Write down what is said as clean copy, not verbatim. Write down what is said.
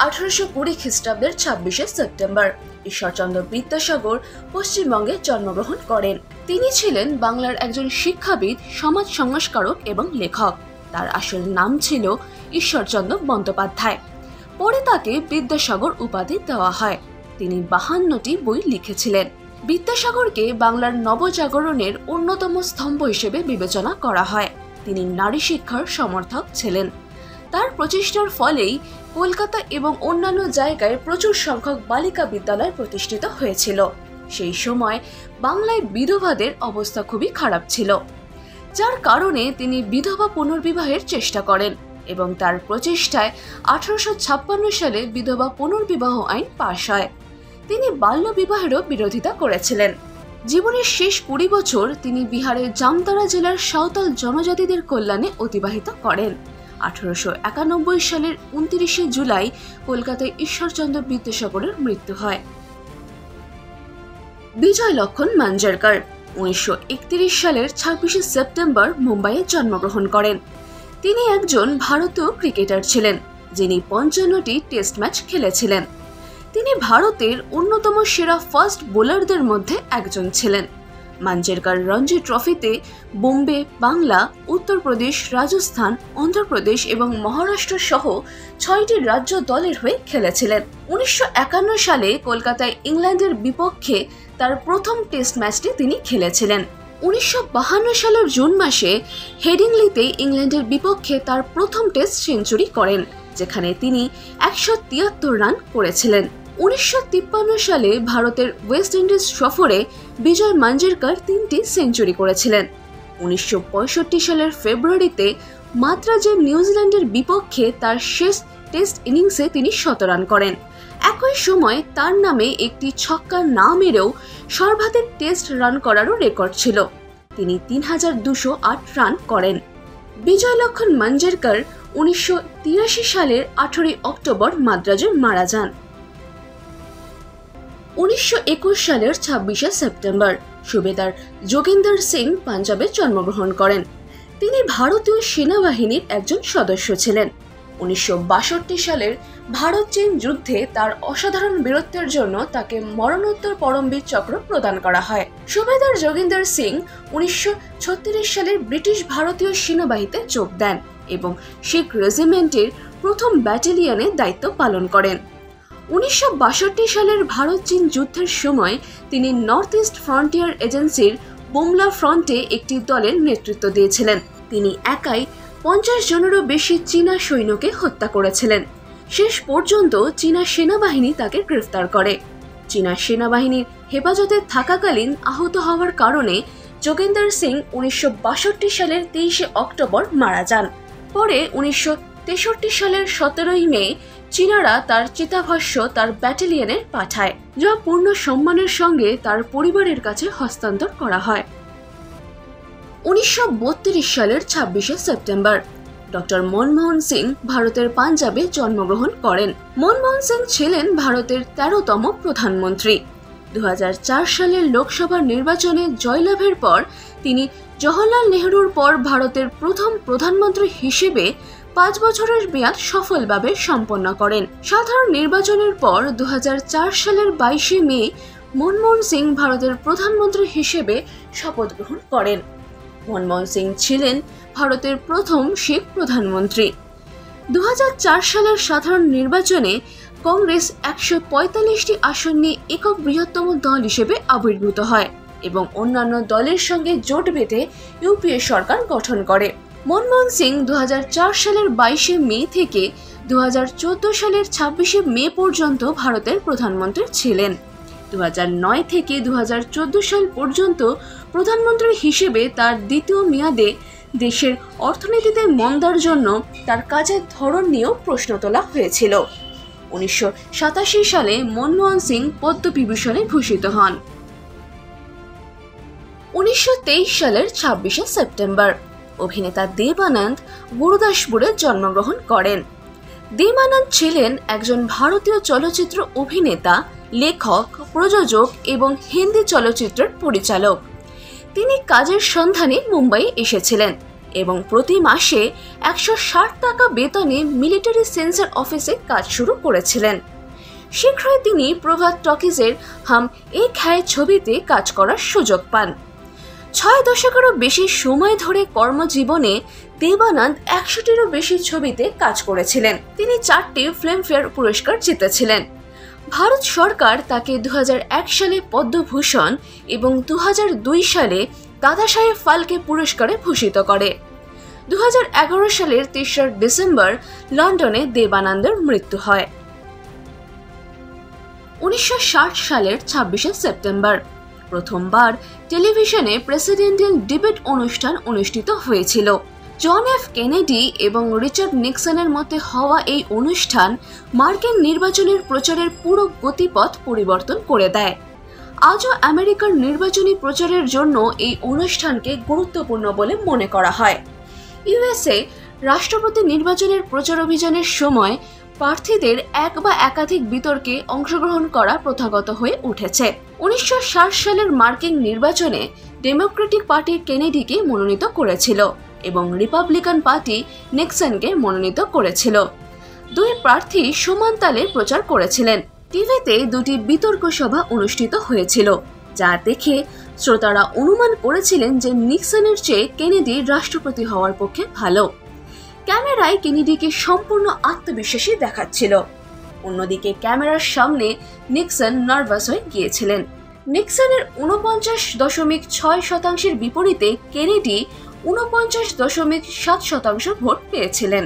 1820 খ্রিস্টাব্দের 26শে সেপ্টেম্বর ঈশ্বরচন্দ্র বিদ্যাসাগর পশ্চিমবঙ্গে জন্মগ্রহণ করেন। তিনি ছিলেন বাংলার একজন শিক্ষাবিদ, সমাজ সংস্কারক এবং লেখক। তার আসল নাম ছিল ঈশ্বরচন্দ্র বন্দ্যোপাধ্যায়। পরে তাকে বিদ্যাসাগর উপাধি দেওয়া হয়। তিনি 52টি বই লিখেছিলেন। বিদ্যাসাগরকে বাংলার নবজাগরণের অন্যতম স্তম্ভ হিসেবে বিবেচনা করা হয়। তিনি নারী শিক্ষার সমর্থক ছিলেন। তার প্রচেষ্টার ফলেই কলকাতা এবং অন্যান্য জায়গায় প্রচুর সংখ্যক বালিকা বিদ্যালয় প্রতিষ্ঠিত হয়েছিল। সেই সময় বাংলায় বিধবাদের অবস্থা খুবই খারাপ ছিল, যার কারণে তিনি বিধবা পুনর্বিবাহের চেষ্টা করেন এবং তার প্রচেষ্টায় 1856 সালে বিধবা পুনর্বিবাহ আইন পাশ হয়। তিনি বাল্য বিবাহেরও বিরোধিতা করেছিলেন। জীবনের শেষ 20 বছর তিনি বিহারের জামতারা জেলার সাঁওতাল জনজাতিদের কল্যাণে অতিবাহিত করেন। 1891 সালের 29শে জুলাই কলকাতায় ঈশ্বরচন্দ্র বিদ্যাসাগরের মৃত্যু হয়। বিজয় লক্ষণ মাঞ্জরেকর 1931 সালের 26শে সেপ্টেম্বর মুম্বাইয়ে জন্মগ্রহণ করেন। তিনি একজন ভারতীয় ক্রিকেটার ছিলেন, যিনি 55টি টেস্ট ম্যাচ খেলেছিলেন। তিনি ভারতের অন্যতম সেরা ফাস্ট বোলারদের মধ্যে একজন ছিলেন। মাঞ্জরেকর রঞ্জি ট্রফিতে বোম্বে, বাংলা, উত্তরপ্রদেশ, রাজস্থান, অন্ধ্রপ্রদেশ এবং মহারাষ্ট্র সহ 6টি রাজ্য দলের হয়ে খেলেছিলেন। 1951 সালে কলকাতায় ইংল্যান্ডের বিপক্ষে তার প্রথম টেস্ট ম্যাচটি তিনি খেলেছিলেন। 1952 সালের জুন মাসে হেডিংলিতে ইংল্যান্ডের বিপক্ষে তার প্রথম টেস্ট সেঞ্চুরি করেন, যেখানে তিনি 173 রান করেছিলেন। 1953 সালে ভারতের ওয়েস্ট ইন্ডিজ সফরে বিজয় মাঞ্জরেকর 3টি সেঞ্চুরি করেছিলেন। 1965 সালের ফেব্রুয়ারিতে মাদ্রাজে নিউজিল্যান্ডের বিপক্ষে তার শেষ টেস্ট ইনিংসে তিনি 100 রান করেন। একই সময় তার নামে একটি ছক্কা না মেরেও সর্বাধিক টেস্ট রান করারও রেকর্ড ছিল। তিনি 3208 রান করেন। বিজয় লক্ষণ মাঞ্জরেকর 1983 সালের 18 অক্টোবর মাদ্রাজে মারা যান। 1921 সালের 26শে সেপ্টেম্বর সুবেদার যোগেন্দর সিং পাঞ্জাবে জন্মগ্রহণ করেন। তিনি ভারতীয় সেনাবাহিনীর একজন সদস্য ছিলেন। 1962 সালের ভারত-চীন যুদ্ধে তার অসাধারণ বীরত্বের জন্য তাকে মরণোত্তর পরমবীর চক্র প্রদান করা হয়। সুবেদার যোগেন্দর সিং 1936 সালের ব্রিটিশ ভারতীয় সেনাবাহিনীতে যোগ দেন এবং শিখ রেজিমেন্টের প্রথম ব্যাটালিয়নে দায়িত্ব পালন করেন। 1962 সালের ভারত-চীন যুদ্ধের সময় তিনি নর্থ ইস্ট ফ্রন্টিয়ার এজেন্সির বুমলা ফ্রন্টে একটি দলের নেতৃত্ব দিয়েছিলেন। তিনি একাই 50 জনেরও বেশি চীনা সৈন্যকে হত্যা করেছিলেন। শেষ পর্যন্ত চীনা সেনাবাহিনী তাকে গ্রেফতার করে। চীনা সেনাবাহিনীর হেফাজতে থাকাকালীন আহত হওয়ার কারণে যোগেন্দর সিং 1962 সালের 23শে অক্টোবর মারা যান। পরে 1963 সালের 17ই মে চীনারা তার চিতাভস্য তার ব্যাটালিয়নে পাঠায়, যা পূর্ণ সম্মানের সঙ্গে তার পরিবারের কাছে হস্তান্তর করা হয়। 1932 সালের 26শে সেপ্টেম্বর ডক্টর মনমোহন সিং ভারতের পাঞ্জাবে জন্মগ্রহণ করেন। মনমোহন সিং ছিলেন ভারতের 13তম প্রধানমন্ত্রী। 2004 সালের লোকসভা নির্বাচনে জয়লাভের পর তিনি জওহরলাল নেহরুর পর ভারতের প্রথম প্রধানমন্ত্রী হিসেবে 5 বছরের মেয়াদ সফলভাবে সম্পন্ন করেন। সাধারণ নির্বাচনের পর 2004 সালের 22শে মে মনমোহন সিং ভারতের প্রধানমন্ত্রী হিসেবে শপথ গ্রহণ করেন। মনমোহন সিং ছিলেন ভারতের প্রথম শিখ প্রধানমন্ত্রী। 2004 সালের সাধারণ নির্বাচনে কংগ্রেস 145টি আসন নিয়ে একক বৃহত্তম দল হিসেবে আবির্ভূত হয় এবং অন্যান্য দলের সঙ্গে জোট বেঁধে ইউপিএ সরকার গঠন করে। মনমোহন সিং 2004 সালের 22শে মে থেকে 2014 সালের 26শে মে পর্যন্ত ভারতের প্রধানমন্ত্রী ছিলেন। 2009 থেকে 2014 সাল পর্যন্ত প্রধানমন্ত্রী হিসেবে তার দ্বিতীয় মেয়াদে দেশের অর্থনীতিতে মন্দার জন্য তার কাজের ধরন নিয়েও প্রশ্ন তোলা হয়েছিল। 1987 সালে মনমোহন সিং পদ্মবিভূষণে ভূষিত হন। 1923 সালের 26শে সেপ্টেম্বর অভিনেতা দেব আনন্দ গুরুদাসপুরে জন্মগ্রহণ করেন। দেব আনন্দ ছিলেন একজন ভারতীয় চলচ্চিত্র অভিনেতা, লেখক, প্রযোজক এবং হিন্দি চলচ্চিত্রের পরিচালক। তিনি কাজের সন্ধানে মুম্বাই এসেছিলেন এবং প্রতি মাসে 160 টাকা বেতনে মিলিটারি সেন্সর অফিসে কাজ শুরু করেছিলেন। শীঘ্রই তিনি প্রভাত টকিজের হাম এক হ্যায় ছবিতে কাজ করার সুযোগ পান। 6 দশকেরও বেশি সময় ধরে কর্মজীবনে দেবানন্দ 100টিরও বেশি ছবিতে কাজ করেছিলেন। তিনি 4টি ফিল্মফেয়ার পুরস্কার জিতেছিলেন। ভারত সরকার তাকে 2001 সালে পদ্মভূষণ এবং 2002 সালে দাদাসাহেব ফালকে পুরস্কারে ভূষিত করে। 2011 সালের 3 ডিসেম্বর লন্ডনে দেবানন্দের মৃত্যু হয়। 1960 সালের 26 সেপ্টেম্বর প্রথমবার টেলিভিশনে প্রেসিডেন্টিয়াল ডিবেট অনুষ্ঠান অনুষ্ঠিত হয়েছিল। জন এফ কেনেডি এবং রিচার্ড নিক্সনের মধ্যে হওয়া এই অনুষ্ঠান মার্কিন নির্বাচনের প্রচারের পুরো গতিপথ পরিবর্তন করে দেয়। আজও আমেরিকার নির্বাচনী প্রচারের জন্য এই অনুষ্ঠানকে গুরুত্বপূর্ণ বলে মনে করা হয়। ইউএসএ রাষ্ট্রপতি নির্বাচনের প্রচার অভিযানের সময় প্রার্থীদের এক বা একাধিক বিতর্কে অংশগ্রহণ করা প্রথাগত হয়ে উঠেছে। 1960 সালের মার্কিন নির্বাচনে ডেমোক্রেটিক পার্টি কেনেডিকে মনোনীত করেছিল এবং রিপাবলিকান পার্টি নিক্সনকে মনোনীত করেছিল। দুই প্রার্থী সমান তালে প্রচার করেছিলেন। টিভিতে দুটি বিতর্ক সভা অনুষ্ঠিত হয়েছিল, যা দেখে শ্রোতারা অনুমান করেছিলেন যে নিক্সনের চেয়ে কেনেডি রাষ্ট্রপতি হওয়ার পক্ষে ভালো। ক্যামেরায় কেনেডিকে সম্পূর্ণ আত্মবিশ্বাসী দেখাচ্ছিল। অন্যদিকে ক্যামেরার সামনে নিক্সন নার্ভাস হয়ে গিয়েছিলেন। নিক্সনের 49.6% বিপরীতে কেনেডি 49.7% ভোট পেয়েছিলেন।